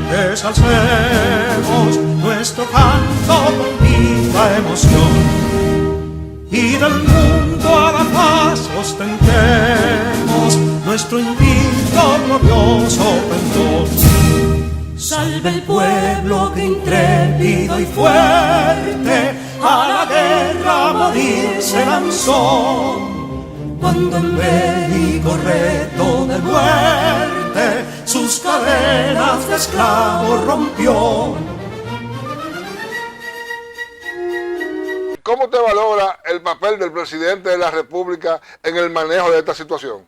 Desalcemos nuestro canto con viva emoción y del mundo a la paz ostentemos nuestro invicto glorioso pendón. Salve el pueblo que intrépido y fuerte a la guerra a morir se lanzó, cuando en bélico reto de muerte sus cadenas de esclavos rompió. ¿Cómo te valora el papel del presidente de la República en el manejo de esta situación?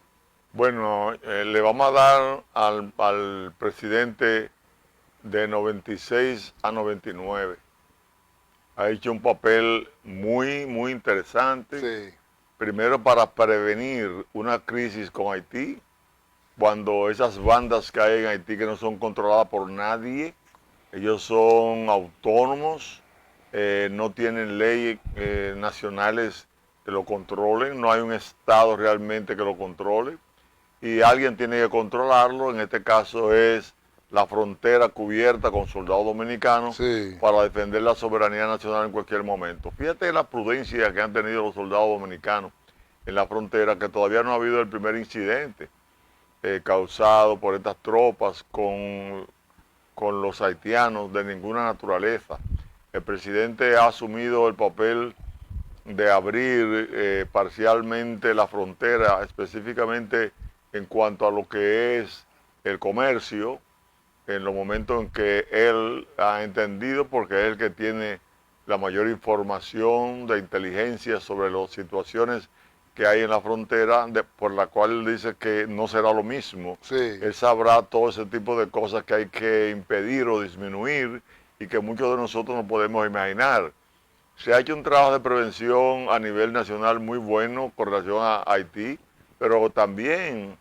Bueno, le vamos a dar al presidente de 96 a 99. Ha hecho un papel muy interesante. Sí. Primero, para prevenir una crisis con Haití, cuando esas bandas que hay en Haití que no son controladas por nadie, ellos son autónomos, no tienen leyes nacionales que lo controlen, no hay un Estado realmente que lo controle, y alguien tiene que controlarlo. En este caso es la frontera cubierta con soldados dominicanos, Sí, para defender la soberanía nacional en cualquier momento. Fíjate la prudencia que han tenido los soldados dominicanos en la frontera, que todavía no ha habido el primer incidente causado por estas tropas con los haitianos de ninguna naturaleza. El presidente ha asumido el papel de abrir parcialmente la frontera, específicamente en cuanto a lo que es el comercio, en los momentos en que él ha entendido, porque es el que tiene la mayor información de inteligencia sobre las situaciones que hay en la frontera, por la cual él dice que no será lo mismo. sí. Él sabrá todo ese tipo de cosas que hay que impedir o disminuir y que muchos de nosotros no podemos imaginar. Se ha hecho un trabajo de prevención a nivel nacional muy bueno con relación a Haití, pero también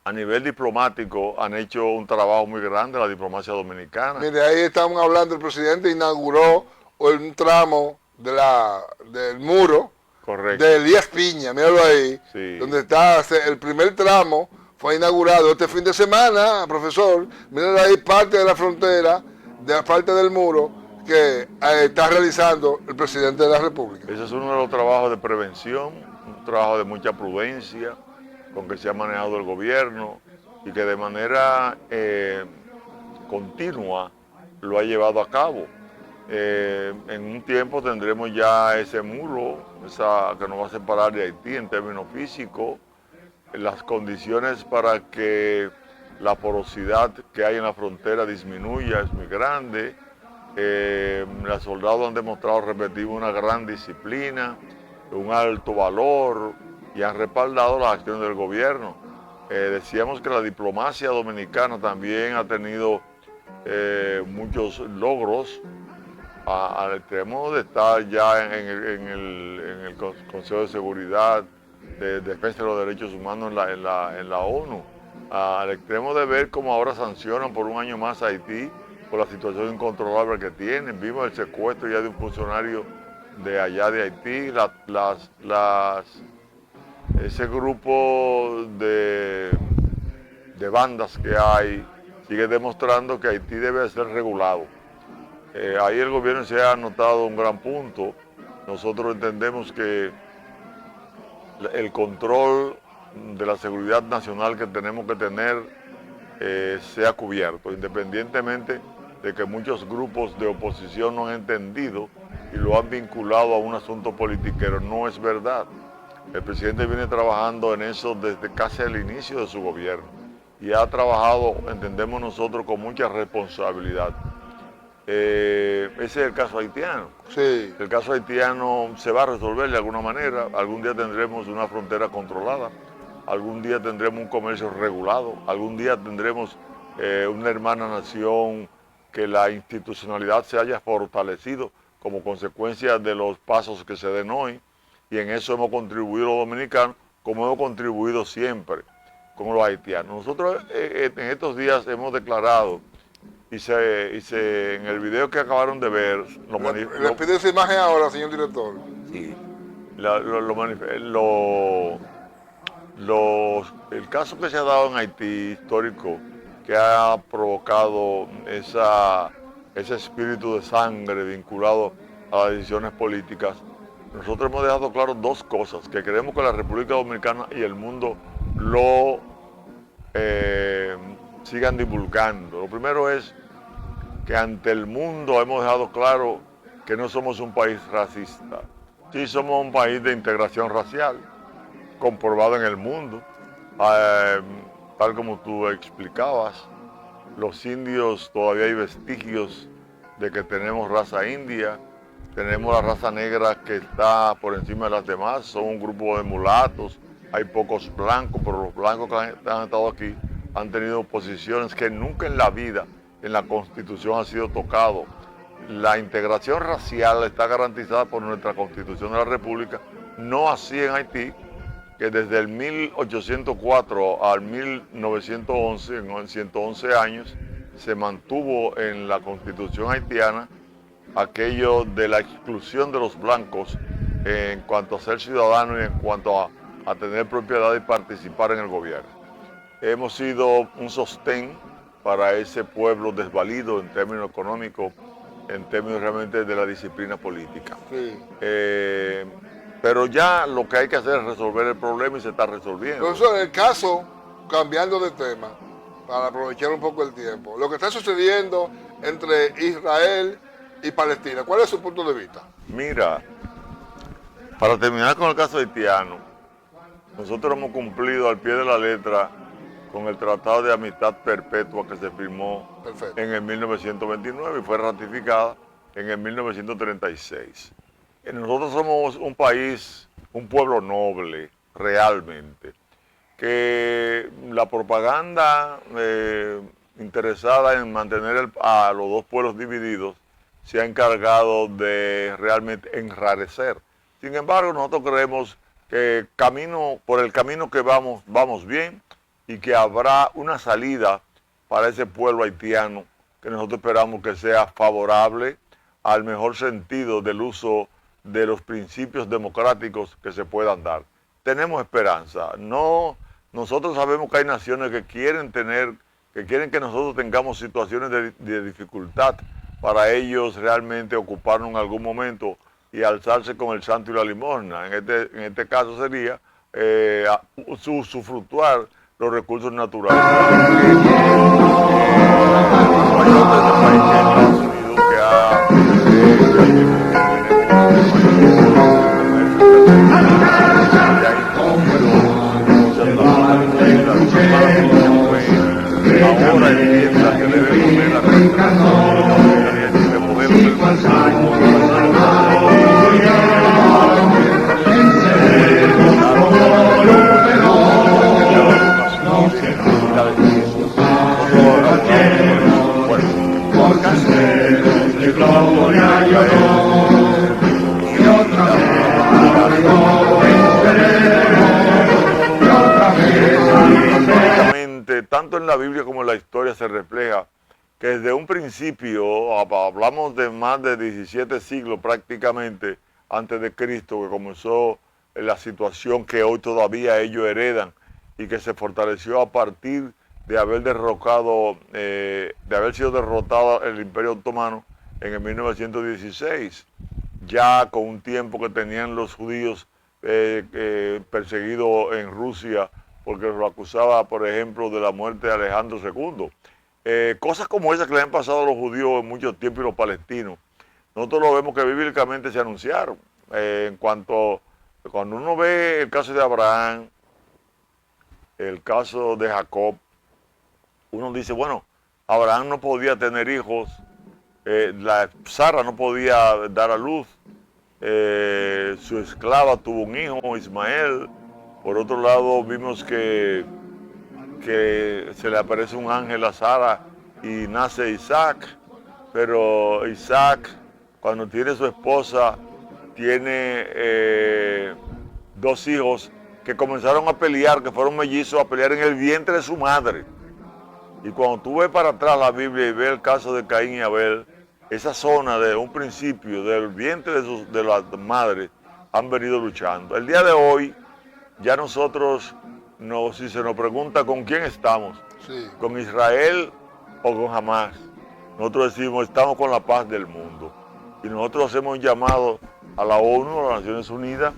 a nivel diplomático han hecho un trabajo muy grande la diplomacia dominicana. Mire, ahí estamos hablando, el presidente inauguró un tramo del muro. Correcto. De Elías Piña, míralo ahí, Sí. donde está el primer tramo, fue inaugurado este fin de semana, profesor. Míralo ahí, parte de la frontera, de la parte del muro, que está realizando el presidente de la República. Ese es uno de los trabajos de prevención, un trabajo de mucha prudencia con que se ha manejado el gobierno y que de manera continua lo ha llevado a cabo. En un tiempo tendremos ya ese muro que nos va a separar de Haití en términos físicos. Las condiciones para que la porosidad que hay en la frontera disminuya es muy grande. Los soldados han demostrado repetir una gran disciplina, un alto valor, y han respaldado las acciones del gobierno. Decíamos que la diplomacia dominicana también ha tenido muchos logros, al extremo de estar ya en el Consejo de Seguridad, de Defensa de los Derechos Humanos en la ONU, al extremo de ver cómo ahora sancionan por un año más a Haití por la situación incontrolable que tienen. Vimos el secuestro ya de un funcionario de allá de Haití, ese grupo de bandas que hay sigue demostrando que Haití debe ser regulado. Ahí el gobierno se ha notado un gran punto. Nosotros entendemos que el control de la seguridad nacional que tenemos que tener sea cubierto, independientemente de que muchos grupos de oposición no han entendido y lo han vinculado a un asunto politiquero. No es verdad. El presidente viene trabajando en eso desde casi el inicio de su gobierno y ha trabajado, entendemos nosotros, con mucha responsabilidad. Ese es el caso haitiano. Sí. El caso haitiano se va a resolver de alguna manera. Algún día tendremos una frontera controlada, algún día tendremos un comercio regulado, algún día tendremos una hermana nación, que la institucionalidad se haya fortalecido como consecuencia de los pasos que se den hoy, y en eso hemos contribuido los dominicanos, como hemos contribuido siempre con los haitianos. Nosotros en estos días hemos declarado, en el video que acabaron de ver, ¿Le pide esa imagen ahora, señor director? Sí. El caso que se ha dado en Haití, histórico, que ha provocado ese espíritu de sangre vinculado a las decisiones políticas, nosotros hemos dejado claro dos cosas, que queremos que la República Dominicana y el mundo lo sigan divulgando. Lo primero es que ante el mundo hemos dejado claro que no somos un país racista. Sí somos un país de integración racial, comprobado en el mundo. Tal como tú explicabas, los indios todavía hay vestigios de que tenemos raza india, tenemos la raza negra que está por encima de las demás, son un grupo de mulatos, hay pocos blancos, pero los blancos que han estado aquí han tenido posiciones que nunca en la vida en la Constitución han sido tocados. La integración racial está garantizada por nuestra Constitución de la República, no así en Haití, que desde el 1804 al 1911, en 111 años, se mantuvo en la Constitución haitiana aquello de la exclusión de los blancos en cuanto a ser ciudadanos y en cuanto a tener propiedad y participar en el gobierno. Hemos sido un sostén para ese pueblo desvalido en términos económicos, en términos realmente de la disciplina política. Sí. Pero ya lo que hay que hacer es resolver el problema y se está resolviendo. Profesor, el caso, cambiando de tema, para aprovechar un poco el tiempo, lo que está sucediendo entre Israel y Palestina, ¿cuál es su punto de vista? Mira, para terminar con el caso haitiano, nosotros hemos cumplido al pie de la letra con el Tratado de Amistad Perpetua que se firmó en el 1929 y fue ratificada en el 1936. Nosotros somos un país, un pueblo noble, realmente, que la propaganda interesada en mantener a los dos pueblos divididos se ha encargado de realmente enrarecer. Sin embargo, nosotros creemos que por el camino que vamos bien y que habrá una salida para ese pueblo haitiano que nosotros esperamos que sea favorable al mejor sentido del uso de los principios democráticos que se puedan dar. Tenemos esperanza. Nosotros sabemos que hay naciones que quieren que nosotros tengamos situaciones de dificultad para ellos realmente ocuparnos en algún momento y alzarse con el santo y la limosna. En este caso sería usufructuar los recursos naturales. Ahora entienda que debe poner la tanto en la Biblia como en la historia se refleja que desde un principio, hablamos de más de 17 siglos prácticamente antes de Cristo, que comenzó la situación que hoy todavía ellos heredan y que se fortaleció a partir de haber sido derrotado el Imperio Otomano en el 1916, ya con un tiempo que tenían los judíos perseguidos en Rusia, porque lo acusaba, por ejemplo, de la muerte de Alejandro II. Cosas como esas que le han pasado a los judíos en mucho tiempo y los palestinos, nosotros lo vemos que bíblicamente se anunciaron. Cuando uno ve el caso de Abraham, el caso de Jacob, uno dice, bueno, Abraham no podía tener hijos, Sara no podía dar a luz, su esclava tuvo un hijo, Ismael. Por otro lado, vimos que se le aparece un ángel a Sara y nace Isaac, pero Isaac, cuando tiene su esposa, tiene dos hijos que comenzaron a pelear, que fueron mellizos, a pelear en el vientre de su madre. Y cuando tú ves para atrás la Biblia y ves el caso de Caín y Abel, esa zona de un principio del vientre de las madres han venido luchando. El día de hoy, ya nosotros, si se nos pregunta con quién estamos, Sí. con Israel o con Hamas. Nosotros decimos, estamos con la paz del mundo. Y nosotros hacemos un llamado a la ONU, a las Naciones Unidas,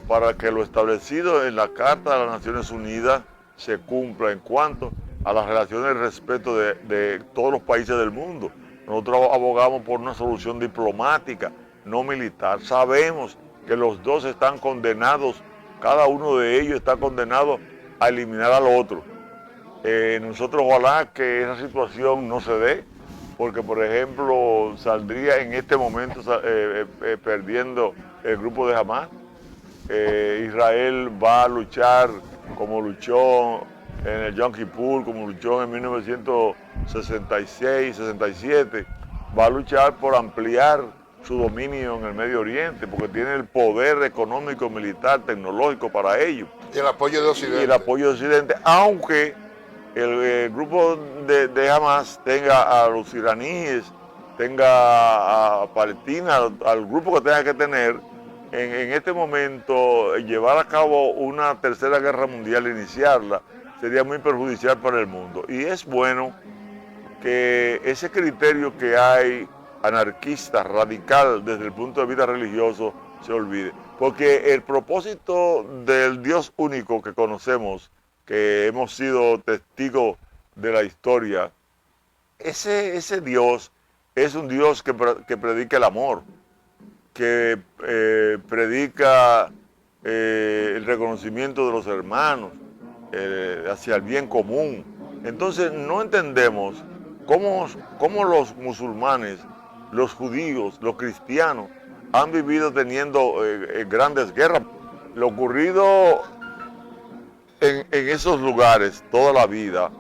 para que lo establecido en la Carta de las Naciones Unidas se cumpla en cuanto a las relaciones de respeto de todos los países del mundo. Nosotros abogamos por una solución diplomática, no militar. Sabemos que los dos están condenados, cada uno de ellos está condenado a eliminar al otro. Nosotros ojalá que esa situación no se dé, porque por ejemplo saldría en este momento perdiendo el grupo de Hamas. Israel va a luchar como luchó en el Yom Kippur, como luchó en 1966, 67, va a luchar por ampliar su dominio en el Medio Oriente, porque tiene el poder económico, militar, tecnológico para ello. Y el apoyo de Occidente. Y el apoyo de Occidente, aunque el grupo de Hamas tenga a los iraníes, tenga a Palestina, al grupo que tenga que tener, en este momento llevar a cabo una tercera guerra mundial, iniciarla, sería muy perjudicial para el mundo. Y es bueno que ese criterio que hay anarquista, radical desde el punto de vista religioso, se olvide. Porque el propósito del Dios único que conocemos, que hemos sido testigos de la historia, ese Dios es un Dios que predica el amor, que predica el reconocimiento de los hermanos, hacia el bien común. Entonces no entendemos cómo los musulmanes, los judíos, los cristianos han vivido teniendo grandes guerras. Lo ocurrido en esos lugares toda la vida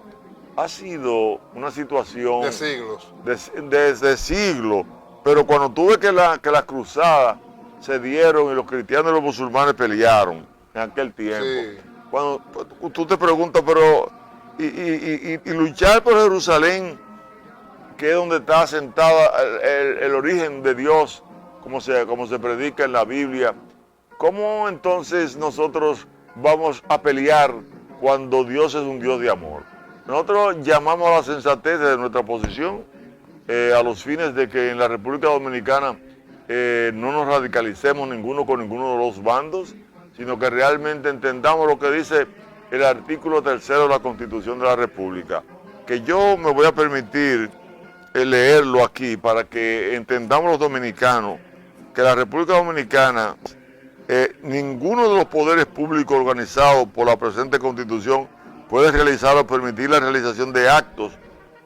ha sido una situación de siglos. Desde siglos. Pero cuando tú ves que las cruzadas se dieron y los cristianos y los musulmanes pelearon en aquel tiempo, Sí. cuando tú te preguntas, pero y luchar por Jerusalén, que es donde está asentada el origen de Dios, como se predica en la Biblia, ¿cómo entonces nosotros vamos a pelear cuando Dios es un Dios de amor? Nosotros llamamos a la sensatez de nuestra posición, a los fines de que en la República Dominicana no nos radicalicemos ninguno con ninguno de los bandos, sino que realmente entendamos lo que dice el artículo 3 de la Constitución de la República, que yo me voy a permitir leerlo aquí para que entendamos los dominicanos que la República Dominicana, ninguno de los poderes públicos organizados por la presente Constitución puede realizar o permitir la realización de actos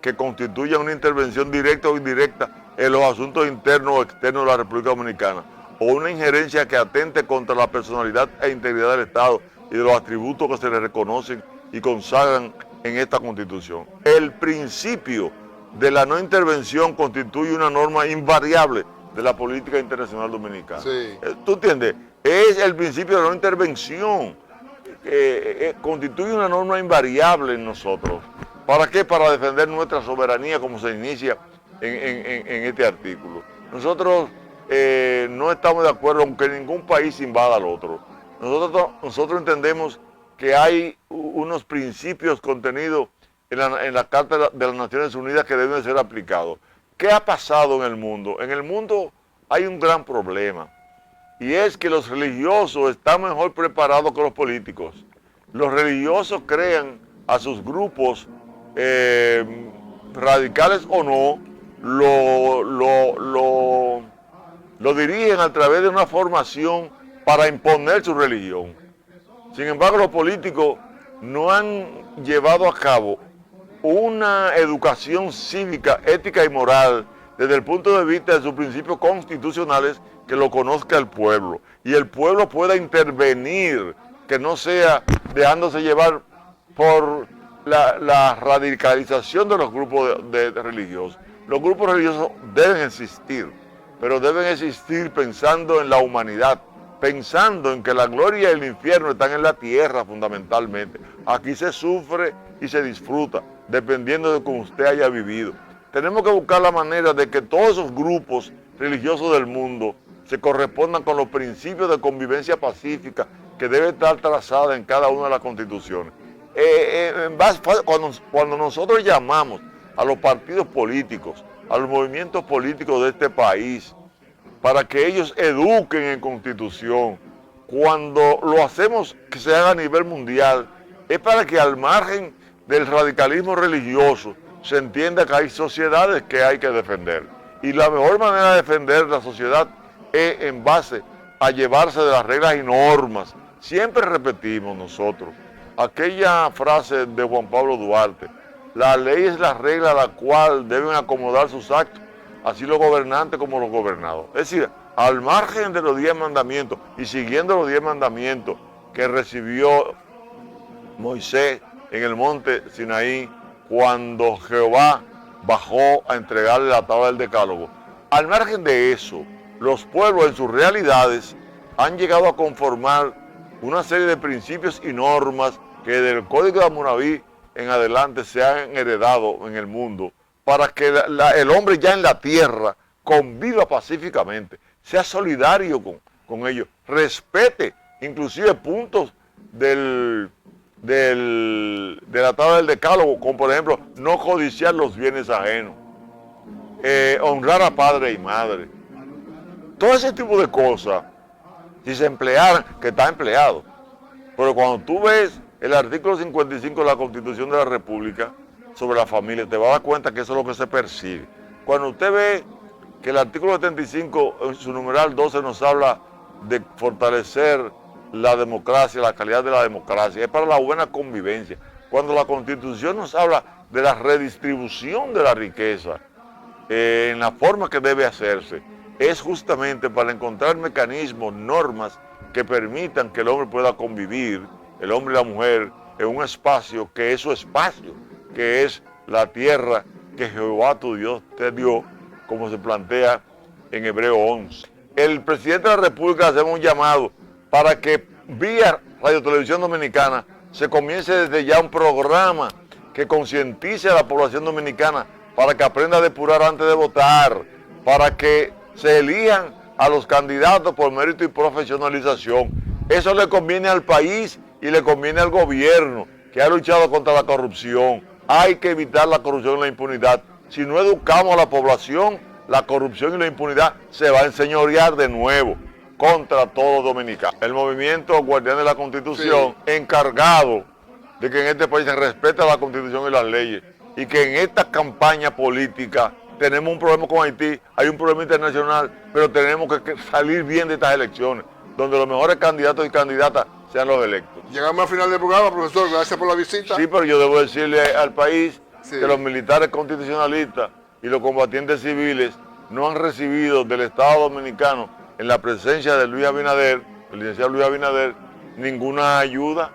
que constituyan una intervención directa o indirecta en los asuntos internos o externos de la República Dominicana, o una injerencia que atente contra la personalidad e integridad del Estado y de los atributos que se le reconocen y consagran en esta Constitución. El principio de la no intervención constituye una norma invariable de la política internacional dominicana. Sí. ¿Tú entiendes? Es el principio de la no intervención. Constituye una norma invariable en nosotros. ¿Para qué? Para defender nuestra soberanía, como se inicia en este artículo. Nosotros no estamos de acuerdo en que ningún país invada al otro. Nosotros entendemos que hay unos principios contenidos en la Carta de las Naciones Unidas que deben ser aplicados. ¿Qué ha pasado en el mundo? En el mundo hay un gran problema, y es que los religiosos están mejor preparados que los políticos. Los religiosos crean a sus grupos, radicales o no, lo dirigen a través de una formación para imponer su religión. Sin embargo, los políticos no han llevado a cabo una educación cívica, ética y moral desde el punto de vista de sus principios constitucionales que lo conozca el pueblo, y el pueblo pueda intervenir, que no sea dejándose llevar por la radicalización de los grupos de religiosos. Los grupos religiosos deben existir, pero deben existir pensando en la humanidad, pensando en que la gloria y el infierno están en la tierra fundamentalmente. Aquí se sufre y se disfruta, dependiendo de cómo usted haya vivido. Tenemos que buscar la manera de que todos esos grupos religiosos del mundo se correspondan con los principios de convivencia pacífica que debe estar trazada en cada una de las constituciones. cuando nosotros llamamos a los partidos políticos, a los movimientos políticos de este país, para que ellos eduquen en Constitución, cuando lo hacemos que se haga a nivel mundial, es para que al margen del radicalismo religioso se entienda que hay sociedades que hay que defender. Y la mejor manera de defender la sociedad es en base a llevarse de las reglas y normas. Siempre repetimos nosotros aquella frase de Juan Pablo Duarte: la ley es la regla a la cual deben acomodar sus actos, así los gobernantes como los gobernados. Es decir, al margen de los 10 mandamientos y siguiendo los 10 mandamientos que recibió Moisés en el monte Sinaí cuando Jehová bajó a entregarle la tabla del decálogo, al margen de eso, los pueblos en sus realidades han llegado a conformar una serie de principios y normas que del Código de Hammurabi en adelante se han heredado en el mundo para que el hombre ya en la tierra conviva pacíficamente, sea solidario con ellos, respete inclusive puntos de la tabla del decálogo, como por ejemplo no codiciar los bienes ajenos, honrar a padre y madre. Todo ese tipo de cosas, si se emplearan, que está empleado, pero cuando tú ves el artículo 55 de la Constitución de la República sobre la familia, te vas a dar cuenta que eso es lo que se persigue. Cuando usted ve que el artículo 75, en su numeral 12, nos habla de fortalecer la democracia, la calidad de la democracia, es para la buena convivencia. Cuando la Constitución nos habla de la redistribución de la riqueza, en la forma que debe hacerse, es justamente para encontrar mecanismos, normas que permitan que el hombre pueda convivir, el hombre y la mujer, en un espacio que es su espacio, que es la tierra que Jehová tu Dios te dio, como se plantea en Hebreo 11. El presidente de la República hace un llamado para que vía Radio Televisión Dominicana se comience desde ya un programa que concientice a la población dominicana para que aprenda a depurar antes de votar, para que se elijan a los candidatos por mérito y profesionalización. Eso le conviene al país y le conviene al gobierno que ha luchado contra la corrupción. Hay que evitar la corrupción y la impunidad. Si no educamos a la población, la corrupción y la impunidad se va a enseñorear de nuevo contra todos los dominicanos. El movimiento Guardián de la Constitución, encargado de que en este país se respete la Constitución y las leyes, y que en esta campaña política tenemos un problema con Haití, hay un problema internacional, pero tenemos que salir bien de estas elecciones, donde los mejores candidatos y candidatas sean los electos. Llegamos al final del programa, profesor, gracias por la visita. Sí, pero yo debo decirle al país que los militares constitucionalistas y los combatientes civiles no han recibido del Estado Dominicano, en la presencia de Luis Abinader, el licenciado Luis Abinader, ninguna ayuda.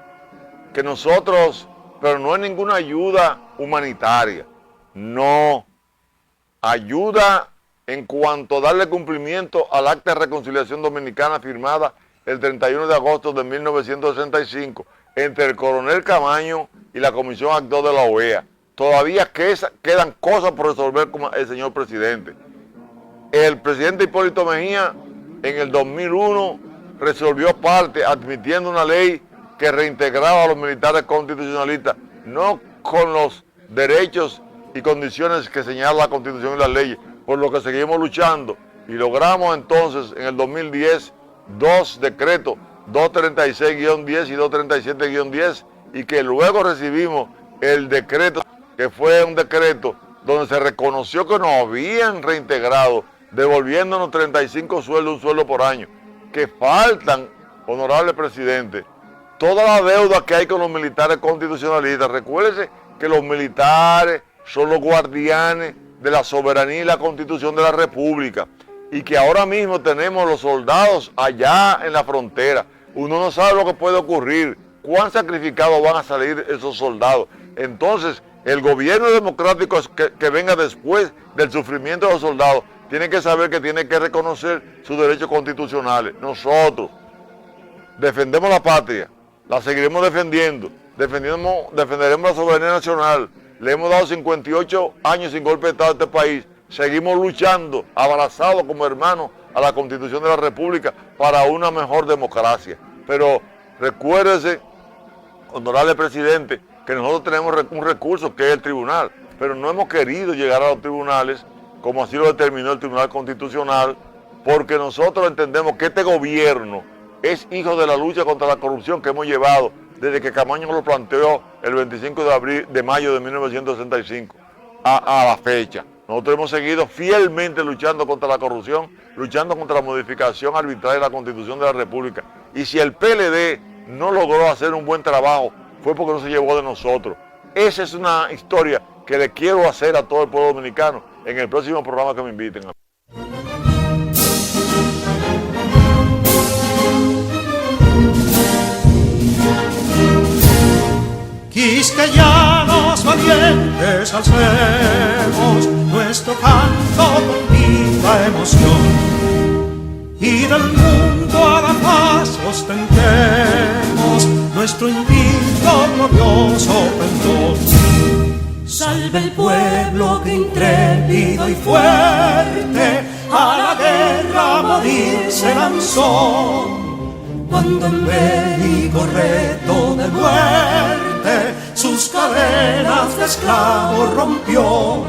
Que nosotros, pero no es ninguna ayuda humanitaria, no. Ayuda en cuanto a darle cumplimiento al Acta de Reconciliación Dominicana firmada el 31 de agosto de 1965 entre el coronel Camaño y la Comisión Actor de la OEA. Todavía quedan cosas por resolver con el señor presidente. El presidente Hipólito Mejía en el 2001 resolvió parte admitiendo una ley que reintegraba a los militares constitucionalistas, no con los derechos y condiciones que señala la Constitución y las leyes, por lo que seguimos luchando y logramos entonces en el 2010 dos decretos, 236-10 y 237-10, y que luego recibimos el decreto, que fue un decreto donde se reconoció que nos habían reintegrado, devolviéndonos 35 sueldos, un sueldo por año, que faltan, honorable presidente, toda la deuda que hay con los militares constitucionalistas. Recuérdese que los militares son los guardianes de la soberanía y la Constitución de la República, y que ahora mismo tenemos los soldados allá en la frontera. Uno no sabe lo que puede ocurrir, cuán sacrificados van a salir esos soldados. Entonces, el gobierno democrático que venga después del sufrimiento de los soldados tiene que saber que tiene que reconocer sus derechos constitucionales. Nosotros defendemos la patria, la seguiremos defendiendo, defenderemos la soberanía nacional. Le hemos dado 58 años sin golpe de Estado a este país. Seguimos luchando, abrazados como hermanos a la Constitución de la República para una mejor democracia. Pero recuérdese, honorable presidente, que nosotros tenemos un recurso que es el tribunal, pero no hemos querido llegar a los tribunales como así lo determinó el Tribunal Constitucional, porque nosotros entendemos que este gobierno es hijo de la lucha contra la corrupción que hemos llevado desde que Camaño lo planteó el 25 de mayo de 1965 a la fecha. Nosotros hemos seguido fielmente luchando contra la corrupción, luchando contra la modificación arbitraria de la Constitución de la República. Y si el PLD no logró hacer un buen trabajo, fue porque no se llevó de nosotros. Esa es una historia que le quiero hacer a todo el pueblo dominicano en el próximo programa que me inviten. Quisqueyanos valientes alcemos nuestro canto con viva emoción, y del mundo a la paz ostentemos nuestro invicto glorioso pendón. Salve el pueblo que intrépido y fuerte a la guerra a morir se lanzó, cuando en bélico reto de muerte sus cadenas de esclavos rompió.